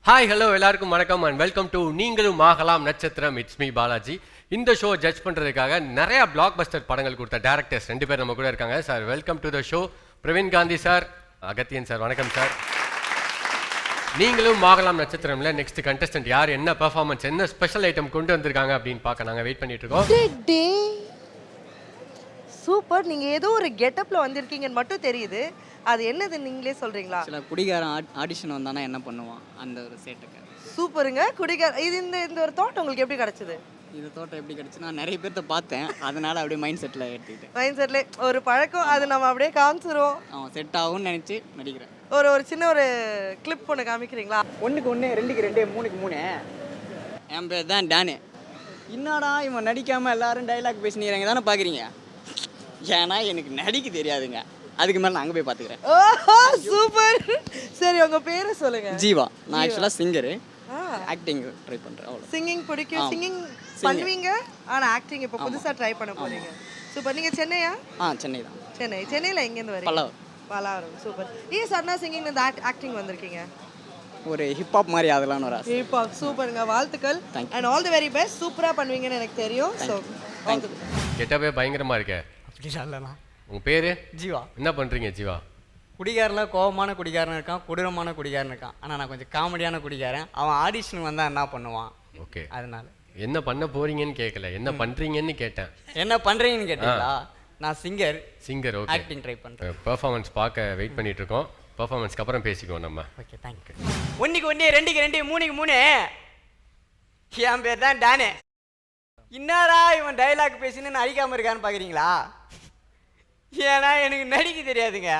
Hi hello எல்லாருக்கும் வணக்கம் and welcome to நீங்களும் ஆகலாம் நட்சத்திரம். It's me Balaji. இந்த ஷோ ஜட்ஜ் பண்ணுறதுக்காக நிறைய பிளாக் பஸ்டர் படங்கள் கொடுத்த டேரக்டர்ஸ் 2 பேர் நம்ம கூட இருக்காங்க. Sir welcome to the show. Praveen Gandhi sir, Agathiyan sir, வணக்கம் சார். நீங்களும் ஆகலாம் நட்சத்திரம்ல நெக்ஸ்ட் கண்டஸ்டன்ட் யார், என்ன பெர்ஃபார்மன்ஸ், என்ன ஸ்பெஷல் ஐட்டம் கொண்டு வந்திருக்காங்க அப்படின்னு பார்க்க நாங்கள் வெயிட் பண்ணிட்டு இருக்கோம். சூப்பர். நீங்க ஏதோ ஒரு கெட்டப்ல வந்திருக்கீங்கன்னு மட்டும் தெரியுது. அது என்னது நீங்களே சொல்றீங்களா? சில குடிகாரன் ஆடிஷன் வந்தானா என்ன பண்ணுவான் அந்த ஒரு சேட்டுக்கு. சூப்பருங்க. குடிகார இது இந்த ஒரு தாட் உங்களுக்கு எப்படி கிடைச்சது? இந்த தோட்டம் எப்படி கிடைச்சுன்னா நிறைய பேர்த்த பார்த்தேன், அதனால அப்படியே மைண்ட் செட்டில் ஏற்றிக்கிட்டேன். மைண்ட் செட்ல ஒரு பழக்கம், அது நம்ம அப்படியே காமிச்சிரும். அவன் செட் ஆகும்னு நினச்சி நடிக்கிறேன். ஒரு சின்ன ஒரு கிளிப் ஒன்று காமிக்கிறீங்களா? 1க்கு 1 2க்கு 2 3க்கு 3. என் பேர் தான் டானு. என்னடா இவன் நடிக்காமல் எல்லாரும் டைலாக் பேசினீங்க தானே பார்க்குறீங்க. ஏன்னா எனக்கு நடிக்க தெரியாதுங்க, அதுக்கு மேலே நான் அங்கே போய் பார்த்துக்கிறேன். ஓஹோ சூப்பர். சரி உங்க பேரை சொல்லுங்க. ஜீவா. நான் ஆக்சுவலாக சிங்கரு, ஆக்டிங் ட்ரை பண்ணுறேன். அவ்வளோ. சிங்கிங் பிடிக்கும். சிங்கிங் பண்ணுவீங்க, ஆனால் ஆக்டிங் இப்போ புதுசாக ட்ரை பண்ண போறீங்க. சூப்பர். நீங்கள் சென்னையா? சென்னை தான். சென்னையில் எங்கேருந்து வரீங்க? பல்லாவரம். பல்லாவரம். சூப்பர். ஏன் சர்னா சிங்கிங் இந்த ஆக்டிங் வந்திருக்கீங்க? ஒரு ஹிப்ஹாப் மாதிரி அதெல்லாம் ஒரு ஆசை. ஹிப்ஹாப். சூப்பருங்க, வாழ்த்துக்கள். And all the very best. சூப்பராக பண்ணுவீங்கன்னு எனக்கு தெரியும். ஸோ கெட்டவே பயங்கரமாக இருக்கே. அப்படி சொல்லலாம். உங்கள் பேர்? ஜீவா. என்ன பண்ணுறீங்க ஜீவா? குடிகாரில் கோபமான குடிகாரன் இருக்கான், கொடூரமான குடிகாரன் இருக்கான். ஆனால் நான் கொஞ்சம் காமெடியான குடிகாரன். அவன் ஆடிஷனுக்கு வந்தால் என்ன பண்ணுவான்? ஓகே. அதனால என்ன பண்ண போறீங்கன்னு கேட்கல, என்ன பண்றீங்கன்னு கேட்டேன். என்ன பண்ணுறீங்கன்னு கேட்டீங்களா? நான் சிங்கர். ஓகே. ஆக்டிங் ட்ரை பண்ணுறேன். பெர்ஃபார்மன்ஸ் பார்க்க வெயிட் பண்ணிட்டு இருக்கோம். பெர்ஃபார்மன்ஸ்க்கு அப்புறம் பேசிக்குவோம் நம்ம. Okay, thank you. 1க்கு 1 2க்கு 2 3க்கு 3. என் பேர் தான் டானே. என்னடா இவன் டைலாக் பேசின்னு நான் அழிக்காமல் இருக்கான்னு பார்க்குறீங்களா? ஏன்னா எனக்கு நடிக்க தெரியாதுங்க.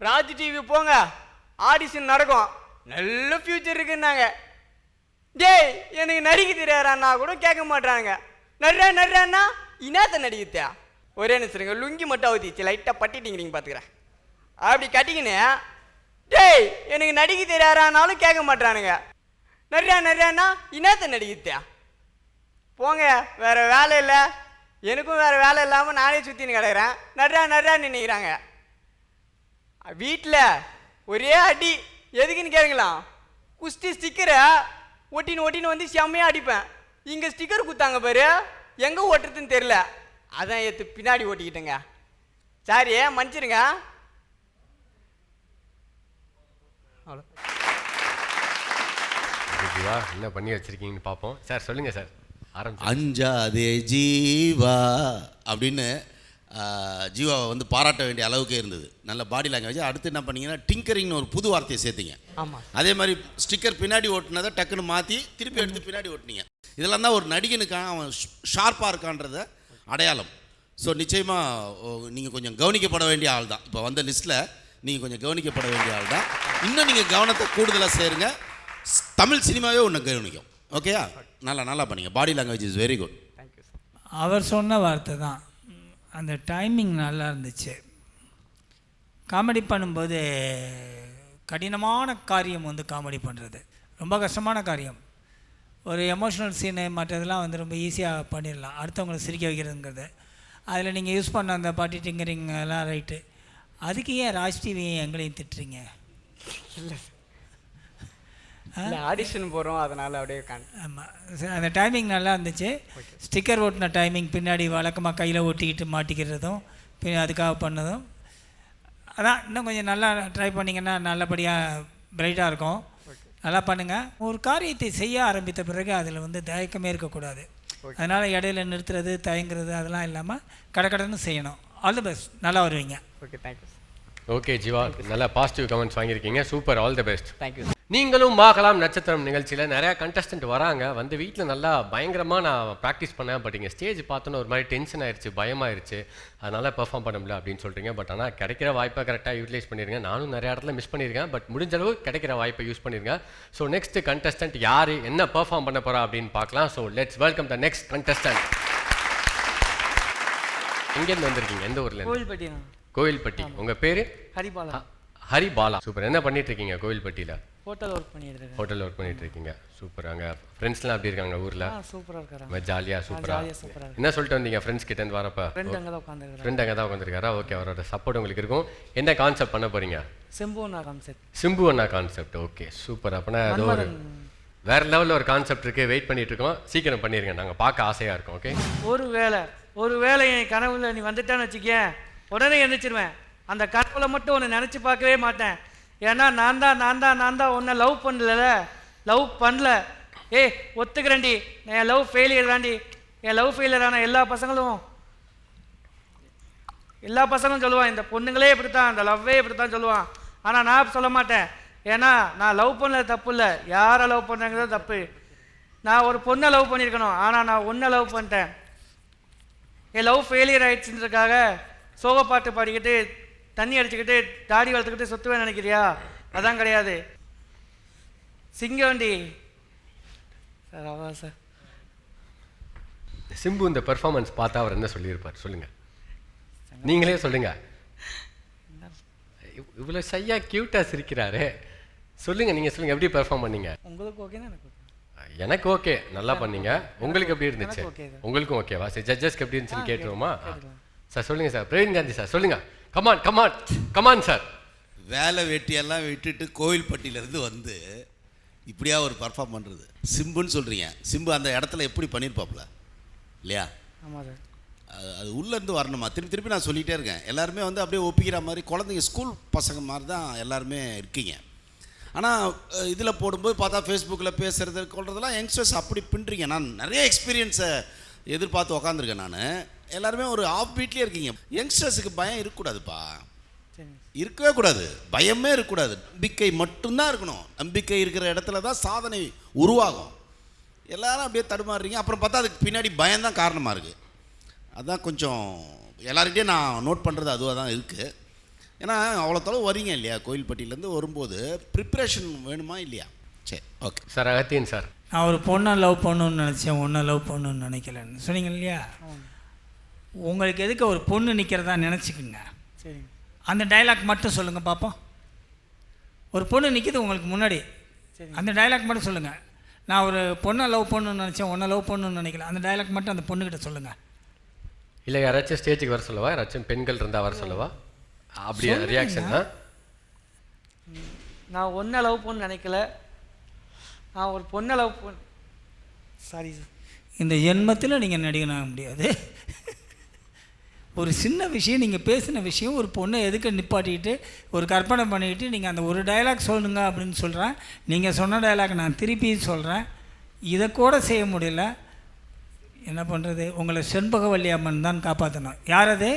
ராஜ் டிவி போங்க, ஆடிஷன் நடக்கும், நல்ல ஃப்யூச்சர் இருக்குன்னாங்க. டேய் எனக்கு நடிக்க தெரியாதான்னா கூட கேட்க மாட்டாங்க. நடுறான்னா இனாத்த நடிக்கத்தா ஒரே நினைச்சிருங்க. லுங்கி மட்டும் அவுத்திச்சு லைட்டாக பட்டிட்டிங்கிறீங்க பார்த்துக்கிறேன். அப்படி கட்டிக்கின்னு டேய் எனக்கு நடிக்க தெரியாதானாலும் கேட்க மாட்டானுங்க. நடுறான்னா இனாத்த நடிக்கத்தா போங்க, வேறு வேலை இல்லை. எனக்கும் வேறு வேலை இல்லாமல் நானே சுற்றின்னு கிடக்கிறேன். நடுறான்னு நினைக்கிறாங்க. வீட்டில் ஒரே அடி. எதுக்குன்னு கேட்கலாம். குஸ்தி ஸ்டிக்கரை ஒட்டின்னு வந்து செம்மையாக அடிப்பேன். இங்கே ஸ்டிக்கர் குத்தாங்க பாரு, எங்கே ஓட்டுறதுன்னு தெரில, அதான் எடுத்து பின்னாடி ஓட்டிக்கிட்டேங்க. சாரி மன்னிச்சிருங்க. அவ்வளோ. ஜீவா என்ன பண்ணி வச்சிருக்கீங்கன்னு பார்ப்போம். சார் சொல்லுங்கள் சார். அஞ்சாதே ஜீவா அப்படின்னு ஜீவாவை வந்து பாராட்ட வேண்டிய அளவுக்கே இருந்தது. நல்ல பாடி லாங்குவேஜ். அடுத்து என்ன பண்ணீங்கன்னா டிங்கரிங்னு ஒரு புது வார்த்தையை சேர்த்திங்க. ஆமாம். அதே மாதிரி ஸ்டிக்கர் பின்னாடி ஓட்டினதை டக்குன்னு மாற்றி திருப்பி எடுத்து பின்னாடி ஓட்டினீங்க. இதெல்லாம் தான் ஒரு நடிகனுக்கான அவன் ஷார்ப்பாக இருக்கான்றத அடையாளம். ஸோ நிச்சயமாக நீங்கள் கொஞ்சம் கவனிக்கப்பட வேண்டிய ஆள் தான். இப்போ வந்த லிஸ்ட்டில் நீங்கள் கொஞ்சம் கவனிக்கப்பட வேண்டிய ஆள் தான். இன்னும் நீங்கள் கவனத்தை கூடுதலாக சேருங்க. தமிழ் சினிமாவே ஒன்று கவனிக்கும். ஓகேயா? நல்லா பண்ணீங்க. Body language is very good. Thank you sir. அவர் சொன்ன வார்த்தை தான். அந்த டைமிங் நல்லா இருந்துச்சு. காமெடி பண்ணும்போது கடினமான காரியம் வந்து காமெடி பண்ணுறது ரொம்ப கஷ்டமான காரியம். ஒரு எமோஷ்னல் சீனு மற்றதெல்லாம் வந்து ரொம்ப ஈஸியாக பண்ணிடலாம், அடுத்தவங்களை சிரிக்க வைக்கிறதுங்கிறது. அதில் நீங்கள் யூஸ் பண்ண அந்த பாட்டி டிங்கரிங் எல்லாம் ரைட்டு. அதுக்கு ஏன் ராஜ் டிவியும் எங்களையும் திட்டுறீங்க? இல்லை ஆடிஷன் போகிறோம், அதனால் அப்படியே ஆமாம். அந்த டைமிங் நல்லா இருந்துச்சு. ஸ்டிக்கர் ஓட்டின டைமிங் பின்னாடி வழக்கமாக கையில் ஒட்டிக்கிட்டு மாட்டிக்கிறதும் அதுக்காக பண்ணதும் அதான். இன்னும் கொஞ்சம் நல்லா ட்ரை பண்ணிங்கன்னா நல்லபடியாக பிரைட்டாக இருக்கும். நல்லா பண்ணுங்கள். ஒரு காரியத்தை செய்ய ஆரம்பித்த பிறகு அதில் வந்து தயக்கமே இருக்கக்கூடாது. அதனால் இடையில நிறுத்துறது, தயங்குறது அதெல்லாம் இல்லாமல் கடன்னு செய்யணும். All the best. நல்லா வருவீங்க. Okay, thank you. ஓகே ஜீவா, நல்லா பாசிட்டிவ் கமெண்ட்ஸ் வாங்கியிருக்கீங்க. Super. All the best. Thank you. நீங்களும் ஆகலாம் நட்சத்திரம் நிகழ்ச்சியில் நிறையா கண்டஸ்டன்ட் வராங்க. வந்து வீட்டில் நல்லா பயங்கரமாக நான் ப்ராக்டிஸ் பண்ணேன், பட் இங்கே ஸ்டேஜ் பார்த்தோன்னு ஒரு மாதிரி டென்ஷன் ஆயிடுச்சு, பயமாயிருச்சு, அதனால் பெர்ஃபார்ம் பண்ண முடியல அப்படின்னு சொல்கிறீங்க. பட் ஆனால் கிடைக்கிற வாய்ப்பை கரெக்டாக யூட்டிலைஸ் பண்ணிடுங்க. நானும் நிறைய இடத்துல மிஸ் பண்ணியிருக்கேன், பட் முடிஞ்ச அளவு கிடைக்கிற வாய்ப்பை யூஸ் பண்ணிடுங்க. ஸோ நெக்ஸ்ட் கண்டஸ்டன்ட் யார், என்ன பெர்ஃபார்ம் பண்ண போகிறா அப்படின்னு பார்க்கலாம். So let's welcome the next contestant. எங்கேருந்து வந்திருக்கீங்க? எந்த ஊரில்? கோவில்பட்டி. கோவில்பட்டி. உங்கள் பேர்? ஹரிபாலா. ஹரிபாலா. சூப்பர். என்ன பண்ணிட்டு இருக்கீங்க கோவில்பட்டியில்? ஹோட்டல் ஒர்க் பண்ணிட்டு. ஹோட்டல் ஒர்க் பண்ணிட்டு இருக்கீங்க. சூப்பர். அங்கே ஃப்ரெண்ட்ஸ்லாம் எப்படி இருக்காங்க ஊரில்? சூப்பராக இருக்காங்க. ஜாலியாக சூப்பராக. என்ன சொல்லிட்டு வந்தீங்க ஃப்ரெண்ட்ஸ் கிட்ட இருந்து வரப்போ? ஃப்ரெண்ட் அங்கே தான் உட்காந்துருக்காரு. ஃப்ரெண்ட் அங்கே தான் உட்காந்துருக்காரா? ஓகே. அவரோட சப்போர்ட் உங்களுக்கு இருக்கும். என்ன கான்செப்ட் பண்ண போறீங்க? சிம்பு நான் கான்செப்ட். சிம்பு அண்ணா கான்செப்ட். Okay super. அப்போனா ஏதோ ஒரு வேற லெவலில் ஒரு கான்செப்ட் இருக்குது, வெயிட் பண்ணிட்டு இருக்கோம். சீக்கிரம் பண்ணிடுங்க, நாங்கள் பார்க்க ஆசையாக இருக்கோம். ஓகே. ஒரு வேளை என் கனவுல நீ வந்துட்டான்னு வச்சுக்கேன், உடனே எந்திரிச்சிருவேன். அந்த கனவுல மட்டும் உன்னை நினச்சி பார்க்கவே மாட்டேன். ஏன்னா நான் தான் உன்னை லவ் பண்ணல. ஏய் ஒத்துக்கிறேன்டி, என் லவ் ஃபெயிலியர் தாண்டி. என் லவ் ஃபெயிலியர் ஆன எல்லா பசங்களும் சொல்லுவான், இந்த பொண்ணுங்களே இப்படித்தான், இந்த லவ்வே இப்படித்தான் சொல்லுவான். ஆனால் நான் சொல்ல மாட்டேன். ஏன்னா நான் லவ் பண்ணது தப்பு இல்லை, யாரை லவ் பண்ணுறங்கிறது தப்பு. நான் ஒரு பொண்ணை லவ் பண்ணியிருக்கணும், ஆனால் நான் ஒன்றை லவ் பண்ணிட்டேன். என் லவ் ஃபெயிலியர் ஆயிடுச்சுன்றதுக்காக சோக பாட்டு பாடிக்கிட்டு தண்ணி அடிச்சுக்கிட்டு தாடி வளர்த்துக்கிட்டு சுற்றுவேன் நினைக்கிறியா? அதான் கிடையாது. சிங்கவண்டி சார், அவ்வளோ சார். சிம்பு இந்த பெர்ஃபார்மன்ஸ் பார்த்தா அவர் என்ன சொல்லியிருப்பார் சொல்லுங்க, நீங்களே சொல்லுங்க. இவ்வளோ சையா கியூட்டாக சிரிக்கிறாரு, சொல்லுங்க, நீங்கள் சொல்லுங்க எப்படி பெர்ஃபார்ம் பண்ணீங்க? உங்களுக்கு ஓகேனா? எனக்கு ஓகே, நல்லா பண்ணீங்க. உங்களுக்கு எப்படி இருந்துச்சு? உங்களுக்கும் ஓகேவா? சரி, ஜட்ஜஸ்க்கு எப்படி இருந்துச்சுன்னு கேட்டுருவோமா? சார் சொல்லுங்க சார். பிரவீன் காந்தி சார் சொல்லுங்க. Come on sir. வேலை வெட்டியெல்லாம் விட்டுட்டு கோவில்பட்டியிலேருந்து வந்து இப்படியா ஒரு பர்ஃபார்ம் பண்ணுறது? சிம்புன்னு சொல்கிறீங்க, சிம்பு அந்த இடத்துல எப்படி பண்ணியிருப்பாப்ல இல்லையா? ஆமாம் சார். அது உள்ளேருந்து வரணுமா? திருப்பி நான் சொல்லிகிட்டே இருக்கேன். எல்லாருமே வந்து அப்படியே ஒப்பிக்கிற மாதிரி குழந்தைங்க, ஸ்கூல் பசங்க மாதிரி தான் எல்லாருமே இருக்கீங்க. ஆனால் இதில் போடும்போது பார்த்தா ஃபேஸ்புக்கில் பேசுகிறது கொள்றதெல்லாம் யங்ஸ்டர்ஸ் அப்படி பின்னுறீங்க. நான் நிறைய எக்ஸ்பீரியன்ஸை எதிர்பார்த்து உக்காந்துருக்கேன். நான் எல்லாருமே ஒரு ஆஃப் பீட்லேயே இருக்கீங்க. யங்ஸ்டர்ஸுக்கு பயம் இருக்கக்கூடாதுப்பா, இருக்கவே கூடாது. பயமே இருக்கக்கூடாது, நம்பிக்கை மட்டும்தான் இருக்கணும். நம்பிக்கை இருக்கிற இடத்துல தான் சாதனை உருவாகும். எல்லாரும் அப்படியே தடுமாறுறீங்க. அப்புறம் பார்த்தா அதுக்கு பின்னாடி பயம்தான் காரணமாக இருக்குது. அதுதான் கொஞ்சம் எல்லார்கிட்டையும் நான் நோட் பண்ணுறது அதுவாக தான் இருக்குது. ஏன்னா அவ்வளோ தொலைவு வரீங்க இல்லையா, கோயில்பட்டியிலேருந்து வரும்போது ப்ரிப்ரேஷன் வேணுமா இல்லையா? சரி, ஓகே சார். அகத்தியன் சார். நான் ஒரு பொண்ணை லவ் பண்ணணுன்னு நினச்சேன், ஒன்றை லவ் பண்ணணுன்னு நினைக்கலன்னு சொன்னீங்க இல்லையா? உங்களுக்கு எதுக்கு ஒரு பொண்ணு நிற்கிறதா நினச்சிக்குங்க. சரிங்க. அந்த டைலாக் மட்டும் சொல்லுங்கள் பார்ப்போம். ஒரு பொண்ணு நிற்கிது உங்களுக்கு முன்னாடி, அந்த டைலாக் மட்டும் சொல்லுங்கள். நான் ஒரு பொண்ணை லவ் பண்ணணுன்னு நினச்சேன், ஒன்றை லவ் பண்ணணுன்னு நினைக்கல. அந்த டைலாக் மட்டும் அந்த பொண்ணுக்கிட்ட சொல்லுங்கள். இல்லை யாராச்சும் ஸ்டேஜுக்கு வர சொல்லவா? யாராச்சும் பெண்கள் இருந்தால் வர சொல்லவா? அப்படியே ரியாக்ஷன் தான். நான் ஒன்றை லவ் பண்ண நினைக்கல, நான் ஒரு பொண்ணை லவ் சாரி சார். இந்த ஜென்மத்தில் நீங்கள் நடிகனாக முடியாது. ஒரு சின்ன விஷயம், நீங்கள் பேசின விஷயம், ஒரு பொண்ணை எதுக்கு நிப்பாட்டிக்கிட்டு ஒரு கற்பனை பண்ணிக்கிட்டு நீங்கள் அந்த ஒரு டைலாக் சொல்லுங்க அப்படின்னு சொல்கிறேன். நீங்கள் சொன்ன டைலாக் நான் திருப்பி சொல்கிறேன். இதை கூட செய்ய முடியல, என்ன பண்ணுறது? உங்களை செண்பகவல்லி அம்மன் தான் காப்பாற்றணும். யார் அது?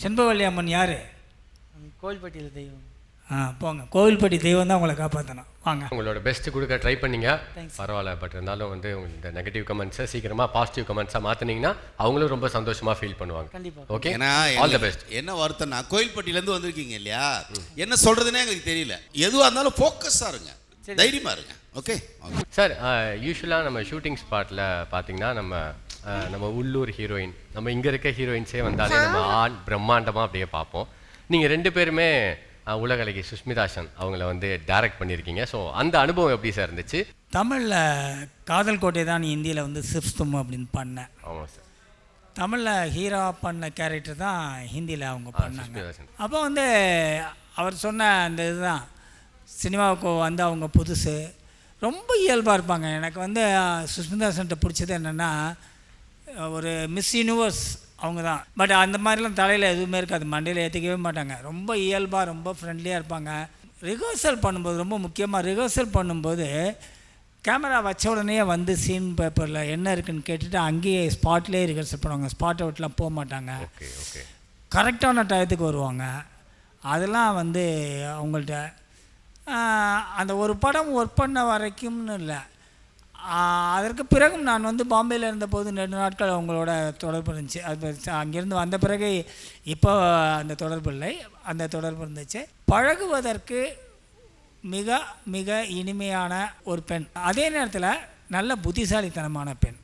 செண்பகவல்லி அம்மன் யார்? கோவில்பட்டியில் தெய்வம். போங்க, கோவில்பட்டி தெய்வம் தான் உங்களை காப்பாற்றணும். வாங்க. உங்களோட பெஸ்ட்டு கொடுக்க ட்ரை பண்ணீங்க, பரவாயில்ல. பட் இருந்தாலும் வந்து இந்த நெகட்டிவ் கமெண்ட்ஸை சீக்கிரமாக பாசிட்டிவ் கமெண்ட்ஸாக மாற்றினீங்கன்னா அவங்களும் ரொம்ப சந்தோஷமாக ஃபீல் பண்ணுவாங்க. கண்டிப்பாக. ஓகே, ஏன்னா ஆல் த பெஸ்ட். என்ன வருத்தம்னா கோயில்பட்டியிலேருந்து வந்திருக்கீங்க இல்லையா, என்ன சொல்கிறதுனே எங்களுக்கு தெரியல. எதுவாக இருந்தாலும் ஃபோக்கஸாக இருங்க, தைரியமாக இருங்க. Okay sir. யூஸ்வலாக நம்ம ஷூட்டிங் ஸ்பாட்டில் பார்த்தீங்கன்னா நம்ம உள்ளூர் ஹீரோயின், நம்ம இங்கே இருக்க ஹீரோயின்ஸே வந்தாலே நம்ம ஆண் பிரம்மாண்டமாக அப்படியே பார்ப்போம். நீங்கள் 2 பேருமே உலகழகி சுஷ்மிதாசன் அவங்கள வந்து டைரக்ட் பண்ணியிருக்கீங்க. ஸோ அந்த அனுபவம் எப்படி சார் இருந்துச்சு? தமிழில் காதல் கோட்டை தான் ஹிந்தியில் வந்து சிப்ஸ்தும் அப்படின்னு பண்ணேன். ஆமாம் சார். தமிழில் ஹீரோ பண்ண கேரக்டர் தான் ஹிந்தியில் அவங்க பண்ணாங்க. அப்போ வந்து அவர் சொன்ன அந்த இதுதான், சினிமாவுக்கு வந்து அவங்க புதுசு, ரொம்ப இயல்பாக இருப்பாங்க. எனக்கு வந்து சுஷ்மிதாசன்ட்ட பிடிச்சது என்னென்னா, ஒரு மிஸ் யூனிவர்ஸ் அவங்க தான். பட் அந்த மாதிரிலாம் தலையில் எதுவுமே இருக்காது, மண்டையில் ஏற்றிக்கவே மாட்டாங்க. ரொம்ப இயல்பாக, ரொம்ப ஃப்ரெண்ட்லியாக இருப்பாங்க. ரிஹர்சல் பண்ணும்போது, ரொம்ப முக்கியமாக ரிஹர்சல் பண்ணும்போது கேமரா வச்ச உடனே வந்து சீன் பேப்பரில் என்ன இருக்குதுன்னு கேட்டுட்டு அங்கேயே ஸ்பாட்லேயே ரிஹர்சல் பண்ணுவாங்க. ஸ்பாட்டை விட்டுலாம் போக மாட்டாங்க. கரெக்டான டயத்துக்கு வருவாங்க. அதெல்லாம் வந்து அவங்கள்ட்ட அந்த ஒரு படம் ஒர்க் பண்ண வரைக்கும்னு இல்லை, அதற்கு பிறகும் நான் வந்து பாம்பேயில் இருந்தபோது 2 நாட்கள் அவங்களோட தொடர்பு இருந்துச்சு. அது அங்கேருந்து வந்த பிறகு இப்போ அந்த தொடர்பு இல்லை, அந்த தொடர்பு இருந்துச்சு. பழகுவதற்கு மிக மிக இனிமையான ஒரு பெண், அதே நேரத்தில் நல்ல புத்திசாலித்தனமான பெண்.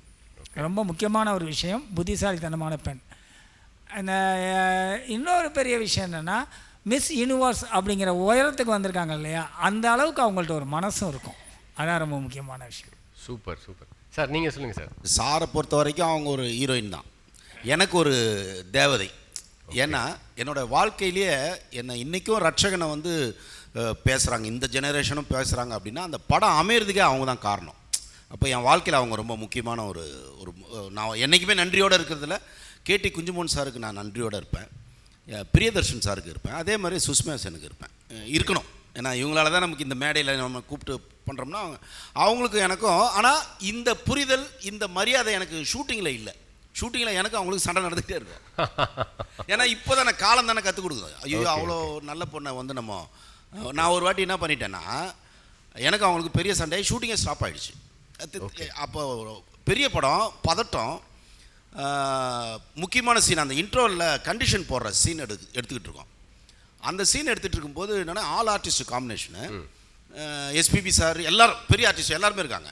ரொம்ப முக்கியமான ஒரு விஷயம், புத்திசாலித்தனமான பெண். அந்த இன்னொரு பெரிய விஷயம் என்னென்னா, மிஸ் யூனிவர்ஸ் அப்படிங்கிற உயரத்துக்கு வந்திருக்காங்க இல்லையா, அந்த அளவுக்கு அவங்கள்ட்ட ஒரு மனசும் இருக்கும். அதான் ரொம்ப முக்கியமான விஷயம். Super super sir. நீங்கள் சொல்லுங்கள் சார். சாரை பொறுத்த வரைக்கும் அவங்க ஒரு ஹீரோயின் தான், எனக்கு ஒரு தேவதை. ஏன்னா என்னோட வாழ்க்கையிலேயே என்னை இன்றைக்கும் ரட்சகனை வந்து பேசுகிறாங்க, இந்த ஜெனரேஷனும் பேசுகிறாங்க அப்படின்னா அந்த படம் அமையிறதுக்கே அவங்க தான் காரணம். அப்போ என் வாழ்க்கையில் அவங்க ரொம்ப முக்கியமான ஒரு நான் என்றைக்குமே நன்றியோடு இருக்கிறதுல கேடி குஞ்சுமோன் சாருக்கு நான் நன்றியோடு இருப்பேன், பிரியதர்ஷன் சாருக்கு இருப்பேன், அதே மாதிரி சுஷ்மா செனுக்கு இருப்பேன், இருக்கணும். ஏன்னா இவங்களால தான் நமக்கு இந்த மேடையில் நம்ம கூப்பிட்டு பண்ணுறோம்னா அவங்களுக்கு எனக்கும். ஆனால் இந்த புரிதல், இந்த மரியாதை எனக்கு ஷூட்டிங்கில் இல்லை. ஷூட்டிங்கில் எனக்கு அவங்களுக்கு சண்டை நடந்துகிட்டே இருக்கும். ஏன்னா இப்போ தானே காலம் தானே கற்றுக் கொடுக்குது. ஐயோ அவ்வளோ நல்ல பொண்ணை வந்து நான் ஒரு வாட்டி என்ன பண்ணிட்டேன்னா, எனக்கு அவங்களுக்கு பெரிய சண்டை, ஷூட்டிங்கே ஸ்டாப் ஆகிடுச்சு. அப்போ பெரிய படம், பதட்டம், முக்கியமான சீன், அந்த இன்ட்ரோவில் கண்டிஷன் போடுற சீன் எடுத்துக்கிட்டு இருக்கோம். அந்த சீன் எடுத்துகிட்டு இருக்கும்போது என்னென்னா all artist combination, SPB sir எல்லோரும் பெரிய ஆர்டிஸ்ட் எல்லாருமே இருக்காங்க.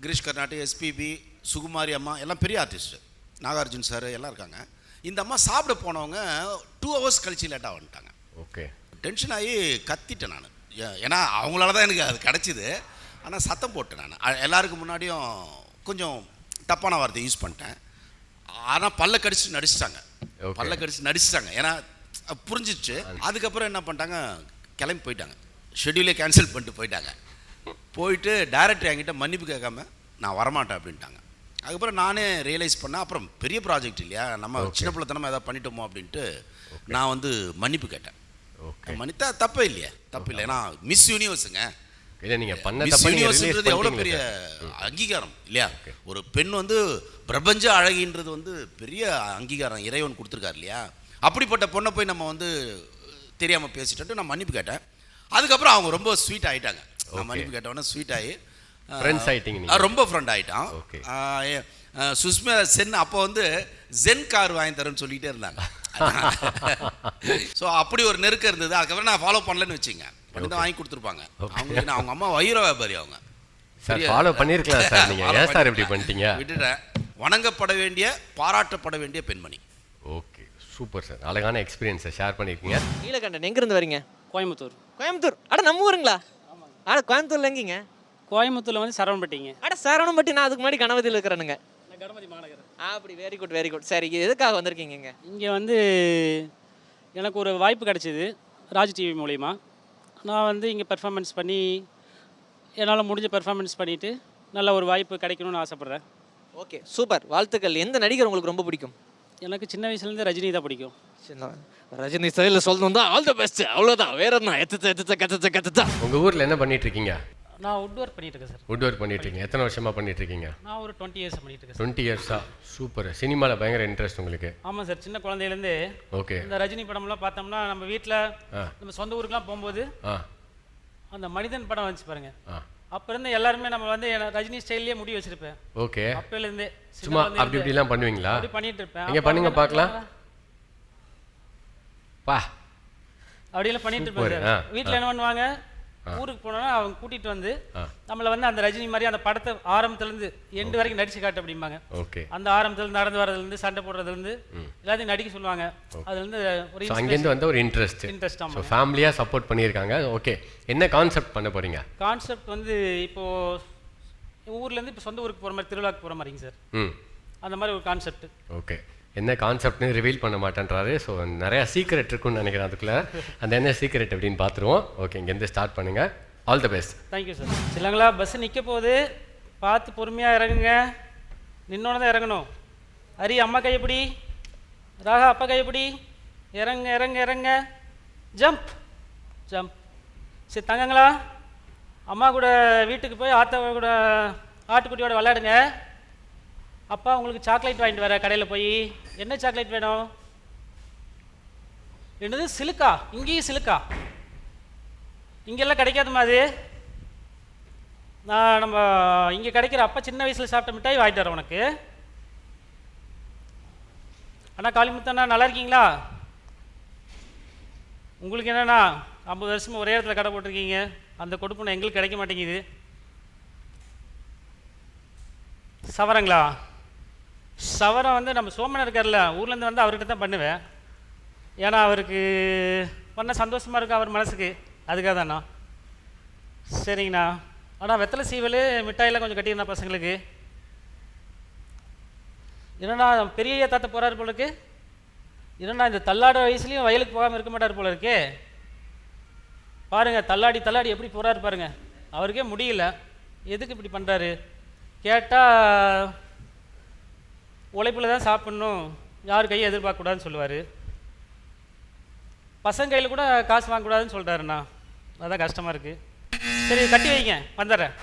கிரீஷ் கர்நாட்டி, எஸ்பிபி, சுகுமாரி அம்மா எல்லாம் பெரிய ஆர்டிஸ்ட்டு, நாகார்ஜுன் சார் எல்லாம் இருக்காங்க. இந்த அம்மா சாப்பிட போனவங்க 2 hours கழிச்சு லேட்டாக வந்துட்டாங்க. ஓகே, டென்ஷன் ஆகி கத்திட்டேன் நான். ஏன்னா அவங்களால தான் எனக்கு அது கிடச்சிது. ஆனால் சத்தம் போட்டேன் நான் எல்லாருக்கும் முன்னாடியும், கொஞ்சம் தப்பான வார்த்தை யூஸ் பண்ணிட்டேன். ஆனால் பல்ல கடிச்சு நடிச்சிட்டாங்க. ஏன்னா புரிஞ்சிச்சு. அதுக்கப்புறம் என்ன பண்ணிட்டாங்க, கிளம்பி போயிட்டாங்க, ஷெட்யூலே கேன்சல் பண்ணிட்டு போயிட்டு டைரக்டர் என்கிட்ட மன்னிப்பு கேட்காம நான் வரமாட்டேன் அப்படின்ட்டாங்க. அதுக்கப்புறம் நானே ரியலைஸ் பண்ணேன், அப்புறம் பெரிய ப்ராஜெக்ட் இல்லையா, நம்ம சின்ன பிள்ளைத்தனமாக எதாவது பண்ணிட்டோமோ அப்படின்ட்டு நான் வந்து மன்னிப்பு கேட்டேன். மன்னித்தா தப்பே இல்லையே, தப்பு இல்லை. ஏன்னா மிஸ் யூனிவர்ஸுங்க, மிஸ் யூனிவர்ஸ்ன்றது எவ்வளோ பெரிய அங்கீகாரம் இல்லையா. ஒரு பெண் வந்து பிரபஞ்ச அழகின்றது வந்து பெரிய அங்கீகாரம் இறைவன் கொடுத்துருக்காரு இல்லையா. அப்படிப்பட்ட பொண்ணை போய் நம்ம வந்து தெரியாமல் பேசிட்டு நான் மன்னிப்பு கேட்டேன். அதுக்கப்புறம் அவங்க ரொம்ப ஸ்வீட் ஆகிட்டாங்க. நான் மன்னிப்பு கேட்டவொடனே ஸ்வீட் ஆகி ரொம்ப ஃப்ரெண்ட் ஆகிட்டான். சுஷ்மா சென் அப்போ வந்து ஜென் கார் வாங்கி தரேன்னு சொல்லிகிட்டே இருந்தாங்க. ஸோ அப்படி ஒரு நெருக்கம் இருந்தது. அதுக்கப்புறம் நான் ஃபாலோ பண்ணலன்னு வச்சுங்க, பண்ணி வாங்கி கொடுத்துருப்பாங்க. அவங்க அம்மா வைர வியாபாரி, அவங்க ஃபாலோ பண்ணியிருக்கலாம் சார். நீங்கள் ஏன் சார் இப்படி பண்ணிட்டீங்க? விட்டுட்டேன். வணங்கப்பட வேண்டிய, பாராட்டப்பட வேண்டிய பெண்மணி. ஓகே, சூப்பர் சார், அழகான எக்ஸ்பீரியன்ஸை ஷேர் பண்ணியிருக்கீங்க. நீலகண்டன் எங்கேருந்து வரீங்க? கோயம்புத்தூர். அட நம்ம ஊருங்களா? அட கோயம்புத்தூர்ல எங்கீங்க? கோயம்புத்தூர்ல வந்து சரவணப்பட்டிங்க. அட சரவணம்பட்டி, நான் அதுக்கு முன்னாடி கணபதியில் இருக்கிறேனுங்க. கணபதி மாநகர். அப்படி, வெரி குட் வெரி குட். சரி, எதுக்காக வந்திருக்கீங்க? இங்கே வந்து எனக்கு ஒரு வாய்ப்பு கிடச்சிது ராஜ் டிவி மூலிமா. நான் வந்து இங்கே பெர்ஃபார்மன்ஸ் பண்ணி என்னால் முடிஞ்ச பெர்ஃபார்மன்ஸ் பண்ணிவிட்டு நல்ல ஒரு வாய்ப்பு கிடைக்கணும்னு ஆசைப்பட்றேன். ஓகே, சூப்பர், வாழ்த்துக்கள். எந்த நடிகர் உங்களுக்கு ரொம்ப பிடிக்கும்? எனக்கு சின்ன வயசுலேருந்து ரஜினி தான் பிடிக்கும். ரஜினி ஸ்டைலில் சொல்லணும் தான், ஆல் த பெஸ்ட், அவ்வளோதான், வேற என்ன. கத்துத்தா. உங்கள் ஊரில் என்ன பண்ணிட்டு இருக்கீங்க? நான் வுட் ஒர்க் பண்ணிட்டு இருக்கேன் சார். வுட் ஒர்க் பண்ணிட்டு இருக்கீங்க. எத்தனை வருஷமாக பண்ணிட்டு இருக்கீங்க? நான் ஒரு 20 years பண்ணிட்டு இருக்கேன். 20 years-ஆ? சூப்பர். சினிமாவில் பயங்கர இன்ட்ரெஸ்ட் உங்களுக்கு? ஆமாம் சார், சின்ன குழந்தையிலேருந்து. ஓகே. இந்த ரஜினி படம்லாம் பார்த்தோம்னா நம்ம வீட்டில் நம்ம சொந்த ஊருக்குலாம் போகும்போது அந்த மனிதன் படம் வந்துச்சு பாருங்க, அப்போ இருந்து எல்லாருமே நம்ம வந்து ரஜினி ஸ்டைல்லேயே முடி வச்சிருப்பேன். ஓகே. அப்போலேருந்தே சும்மா அப்படி இப்படிலாம் பண்ணுவீங்களா? அப்படி பண்ணிட்டு இருப்பேன். இங்கே பண்ணுங்க பார்க்கலாம். பா அப்படியெல்லாம் பண்ணிட்டு இருப்பேன் சார். வீட்டில் என்ன பண்ணுவாங்க, ஊருக்கு போனோன்னா அவங்க கூட்டிகிட்டு வந்து நம்மளை வந்து அந்த ரஜினி மாதிரி அந்த படத்தை ஆரம்பத்துலேருந்து எண்டு வரைக்கும் நடிச்சு காட்டு அப்படிம்பாங்க. ஓகே. அந்த ஆரம்பத்துலேருந்து நடந்து வரதுலேருந்து சண்டை போடுறதுலேருந்து எல்லாத்தையும் நடிக்க சொல்லுவாங்க. அதுலேருந்து ஒரு அங்கேருந்து வந்து ஒரு இன்ட்ரெஸ்ட். ஆமாம், ஃபேமிலியாக சப்போர்ட் பண்ணியிருக்காங்க. ஓகே, என்ன கான்செப்ட் பண்ண போகிறீங்க? கான்செப்ட் வந்து இப்போது ஊர்லேருந்து இப்போ சொந்த ஊருக்கு போகிற மாதிரி, திருவிழாக்கு போகிற மாதிரிங்க சார். அந்த மாதிரி ஒரு கான்செப்ட். ஓகே, என்ன கான்செப்ட்னு ரிவீல் பண்ண மாட்டேன்றாரு. ஸோ நிறையா சீக்ரெட் இருக்குன்னு நினைக்கிறேன் அதுக்குள்ளே. அந்த என்ன சீக்ரெட் அப்படின்னு பார்த்துருவோம். ஓகே, இங்கேருந்து ஸ்டார்ட் பண்ணுங்கள். All the best. Thank you sir. இல்லைங்களா, பஸ்ஸு நிற்க போகுது, பார்த்து பொறுமையாக இறங்குங்க. நின்னோட தான் இறங்கணும். ஹரி அம்மா கையப்படி, ராகா அப்பா கையப்படி, இறங்க இறங்க இறங்க, ஜம்ப் ஜம்ப். சரி தங்கங்களா, அம்மா கூட வீட்டுக்கு போய் ஆத்தா கூட ஆட்டுக்குட்டியோட விளையாடுங்க. அப்பா உங்களுக்கு சாக்லேட் வாங்கிட்டு வர கடையில் போய். என்ன சாக்லேட் வேணும்? என்னது, சிலுக்கா? இங்கேயும் சிலுக்கா? இங்கெல்லாம் கிடைக்காதுமா அது. நம்ம இங்கே கிடைக்கிற அப்பா சின்ன வயசில் சாப்பிட்ட மிட்டாய் வாங்கிட்டு வரேன் உனக்கு. அண்ணா காளிமுத்தண்ணா, நல்லா இருக்கீங்களா? உங்களுக்கு என்னண்ணா 50 வருஷமாக ஒரே இடத்துல கடை போட்டிருக்கீங்க, அந்த கொடுப்புண்ணா எங்களுக்கு கிடைக்க மாட்டேங்குது. சவரங்களா? சவரம் வந்து நம்ம சோமன் இருக்கார்ல, ஊர்லேருந்து வந்து அவர்கிட்ட தான் பண்ணுவேன். ஏன்னா அவருக்கு பண்ண சந்தோஷமாக இருக்கும் அவர் மனசுக்கு, அதுக்காக தாண்ணா. சரிங்கண்ணா. ஆனால் வெத்தலை சீவல் மிட்டாயெல்லாம் கொஞ்சம் கட்டியிருந்தா பசங்களுக்கு. என்னண்ணா பெரிய தாத்தா போகிறாரு போலுக்கு, இல்லைன்னா இந்த தள்ளாடுற வயசுலேயும் வயலுக்கு போகாமல் இருக்க மாட்டார் போல இருக்கே. பாருங்கள் தள்ளாடி எப்படி போகிறாரு பாருங்க. அவருக்கே முடியல, எதுக்கு இப்படி பண்ணுறாரு கேட்டால் உழைப்பில் தான் சாப்பிட்ணும், யார் கையை எதிர்பார்க்கக்கூடாதுன்னு சொல்லுவார். பசங்க கையில் கூட காசு வாங்கக்கூடாதுன்னு சொல்கிறாருண்ணா. அதான் கஷ்டமாக இருக்குது. சரி கட்டி வைங்க, வந்துடுறேன்.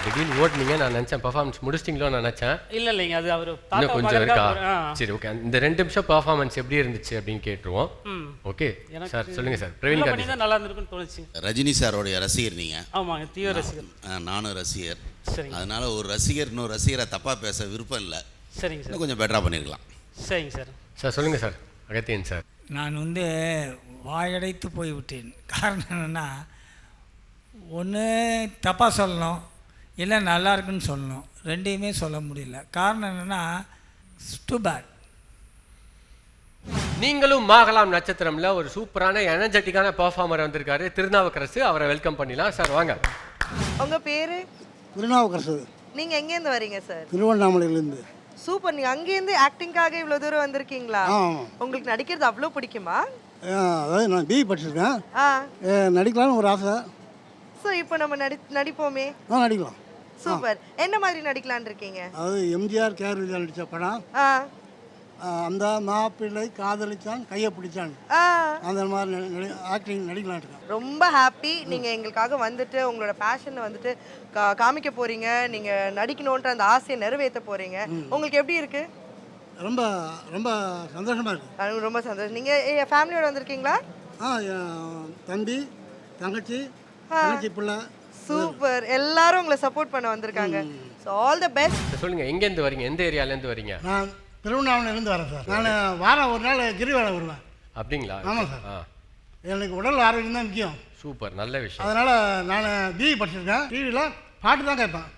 திடீர்னு ஓட்டுனீங்க, நான் நினச்சேன் பர்ஃபார்மன்ஸ் முடிச்சிட்டிங்களோ நான் நினச்சேன். இல்லைங்க, அது அவர் இன்னும் கொஞ்சம் இருக்கா? சரி ஓகே, இந்த 2 நிமிஷம் பர்ஃபார்மன்ஸ் எப்படி இருந்துச்சு அப்படின்னு கேட்டுருவோம். ஓகே சார், சொல்லுங்கள் சார். பிரவீன் காந்தி தான் நல்லா இருந்திருக்குன்னு தோணுச்சு. ரஜினி சாரோடைய ரசிகர் நீங்கள்? ஆமாங்க, தீவிர ரசிகர். நானும் ரசிகர். சரிங்க. அதனால ஒரு ரசிகர் இன்னொரு ரசிகரை தப்பாக பேச விருப்பம் இல்லை. சரிங்க சார், இன்னும் கொஞ்சம் பெட்டராக பண்ணியிருக்கலாம். சரிங்க சார். சார் சொல்லுங்கள் சார். அகத்தியன் சார். நான் வாயடைத்து போய்விட்டேன். காரணம் என்னென்னா, ஒன்று தப்பாக சொல்லணும், இல்லை நல்லா இருக்குன்னு சொல்லணும், ரெண்டையுமே சொல்ல முடியல. காரணம் என்னென்னா, டூ பேட். நீங்களும் மாகலாம் நட்சத்திரம்ல ஒரு சூப்பரான எனர்ஜெட்டிக்கான பெர்ஃபார்மர் வந்திருக்காரு, திருநாவுக்கரசு. அவரை வெல்கம் பண்ணிடலாம் சார். வாங்க. உங்க பேரு? திருநாவுக்கரசு. நீங்க எங்கேருந்து வரீங்க சார்? திருவண்ணாமலையிலேருந்து. சூப்பர். நீங்க அங்கேருந்து ஆக்டிங்காக இவ்வளவு தூரம் வந்திருக்கீங்களா? ஆமாம். உங்களுக்கு நடிக்கிறது அவ்வளோ பிடிக்குமா? அதாவது நான் பிஇ படிச்சிருக்கேன். ஆ. நடிக்கலாம்னு ஒரு ஆசை. ஸோ இப்போ நம்ம நடிப்போமே. நடிக்கலாம். சூப்பர். என்ன மாதிரி நடிக்கலான்னு இருக்கீங்க? அதாவது எம்ஜிஆர் கேஆர் விஜயா நடித்த படம். அந்த மாப்பிள்ளை காதலிச்சான் கையை பிடிச்சான், அந்த மாதிரி ஆக்டிங் நடிக்கலாம் இருக்கேன். ரொம்ப ஹாப்பி. நீங்கள் எங்களுக்காக வந்துட்டு உங்களோட பேஷனை வந்துட்டு காமிக்க போகிறீங்க. நீங்கள் நடிக்கணுன்ற அந்த ஆசையை நிறைவேற்ற போகிறீங்க. உங்களுக்கு எப்படி இருக்கு? ரொம்ப ரொம்ப சந்தோஷமாக இருக்குது. எனக்கு ரொம்ப சந்தோஷம். நீங்கள் ஃபேமிலியோட வந்திருக்கீங்களா? தம்பி, தங்கச்சி பிள்ளை. சூப்பர். எல்லாரும் உங்களை சப்போர்ட் பண்ண வந்திருக்காங்க. So all the best. சொல்லுங்கள், எங்கேருந்து வரீங்க, எந்த ஏரியாலேருந்து வரீங்க? நான் திருவண்ணாமலையிலேருந்து வரேன் சார். நான் வாரம் ஒரு நாள் கிரிவலம் வருவேன். அப்படிங்களா? ஆமாம் சார். எனக்கு உடல் ஆரோக்கியம் தான் முக்கியம். சூப்பர், நல்ல விஷயம். அதனால் நான் பிஇ படிச்சிருக்கேன். டிவியில் பாட்டு தான் கேட்பேன்.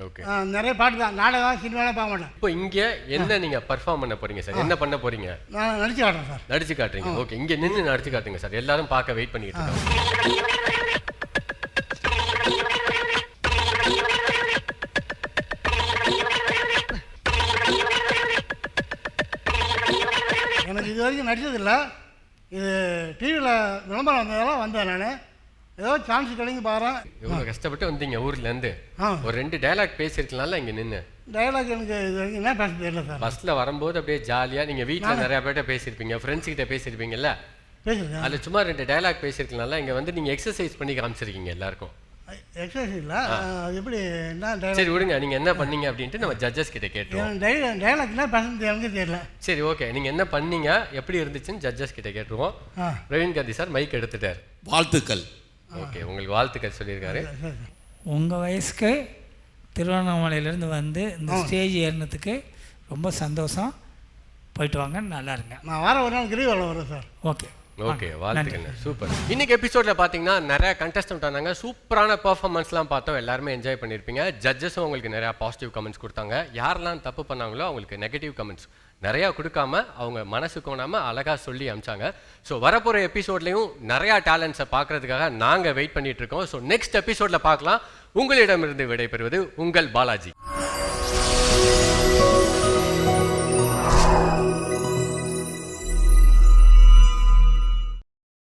ஓகே. நிறைய பாட்டு தான், நாடகம் சினிமாலாம் பார்க்க மாட்டேன். இப்போ இங்கே என்ன நீங்கள் பர்ஃபார்ம் பண்ண போகிறீங்க சார்? என்ன பண்ண போகிறீங்க? நான் நடிச்சு காட்டுறேன் சார். நடிச்சு காட்டுறீங்க. ஓகே, இங்கே நின்று நடிச்சு காட்டுங்க சார். எல்லாரும் பார்க்க வெயிட் பண்ணிட்டு இருக்காங்க. எனக்கு இது வரைக்கும் நடிச்சதில்லை. இது டிவியில் விளம்பரம் வந்ததெல்லாம் வந்தேன். நான் ஏதோ சான்ஸ் கிடைங்க பாருறேன். இவ்வளோ கஷ்டப்பட்டு வந்தீங்க ஊர்லேருந்து. ஒரு 2 டைலாக் பேசியிருக்கலாம்ல இங்கே நின்று. டைலாக் எனக்கு இது வரைக்கும் என்ன பேச தெரியல சார். பஸ்ஸில் வரும்போது அப்படியே ஜாலியாக நீங்கள் வீட்டில் நிறையா பேர்ட்ட பேசியிருப்பீங்க, ஃப்ரெண்ட்ஸ் கிட்ட பேசியிருப்பீங்கல்ல, பேசியிருக்கேன். அதில் சும்மா 2 டைலாக் பேசியிருக்கலாம்ல. இங்கே வந்து நீங்கள் எக்ஸசைஸ் பண்ணி காமிச்சிருக்கீங்க எல்லாருக்கும். எக்ஸசைஸ் இல்லை, எப்படி என்ன டைலாக்? சரி விடுங்க, நீங்கள் என்ன பண்ணீங்க அப்படின்ட்டு நம்ம ஜட்ஜஸ் கிட்ட கேட்டுருவோம். டைலாக் என்ன பேசுறது எனக்கு தெரியல. சரி ஓகே, நீங்கள் என்ன பண்ணீங்க, எப்படி இருந்துச்சுன்னு ஜட்ஜஸ் கிட்ட கேட்டுருவோம். பிரவீன் காந்தி சார் மைக் எடுத்துட்டார். வாழ்த்துக்கள். ஓகே, உங்களுக்கு வாழ்த்துக்கள் சொல்லியிருக்காரு. உங்கள் வயசுக்கு திருவண்ணாமலையிலேருந்து வந்து இந்த ஸ்டேஜ் ஏறினதுக்கு ரொம்ப சந்தோஷம். போயிட்டு வாங்க, நல்லா இருங்க. நான் வாரம் ஒரு நாள் கிரிவலம் வரேன் சார். ஓகே ஓகே, வாழ்த்துக்கள். சூப்பர். இன்னைக்கு எபிசோடில் பார்த்தீங்கன்னா நிறைய கண்டஸ்டன்ட் வந்தாங்க. சூப்பரான பர்ஃபார்மன்ஸ்லாம் பார்த்தோம். எல்லாருமே என்ஜாய் பண்ணியிருப்பீங்க. ஜட்ஜஸும் உங்களுக்கு நிறையா பாசிட்டிவ் கமெண்ட்ஸ் கொடுத்தாங்க. யாரெல்லாம் தப்பு பண்ணாங்களோ அவங்களுக்கு நெகட்டிவ் கமெண்ட்ஸ் நிறையா கொடுக்காம அவங்க மனசு கோணாமல் அழகாக சொல்லி அமிச்சாங்க. ஸோ வரப்போகிற எபிசோட்லேயும் நிறையா டேலண்ட்ஸை பார்க்குறதுக்காக நாங்கள் வெயிட் பண்ணிட்டு இருக்கோம். ஸோ நெக்ஸ்ட் எபிசோடில் பார்க்கலாம். உங்களிடமிருந்து விடைபெறுவது உங்கள் பாலாஜி.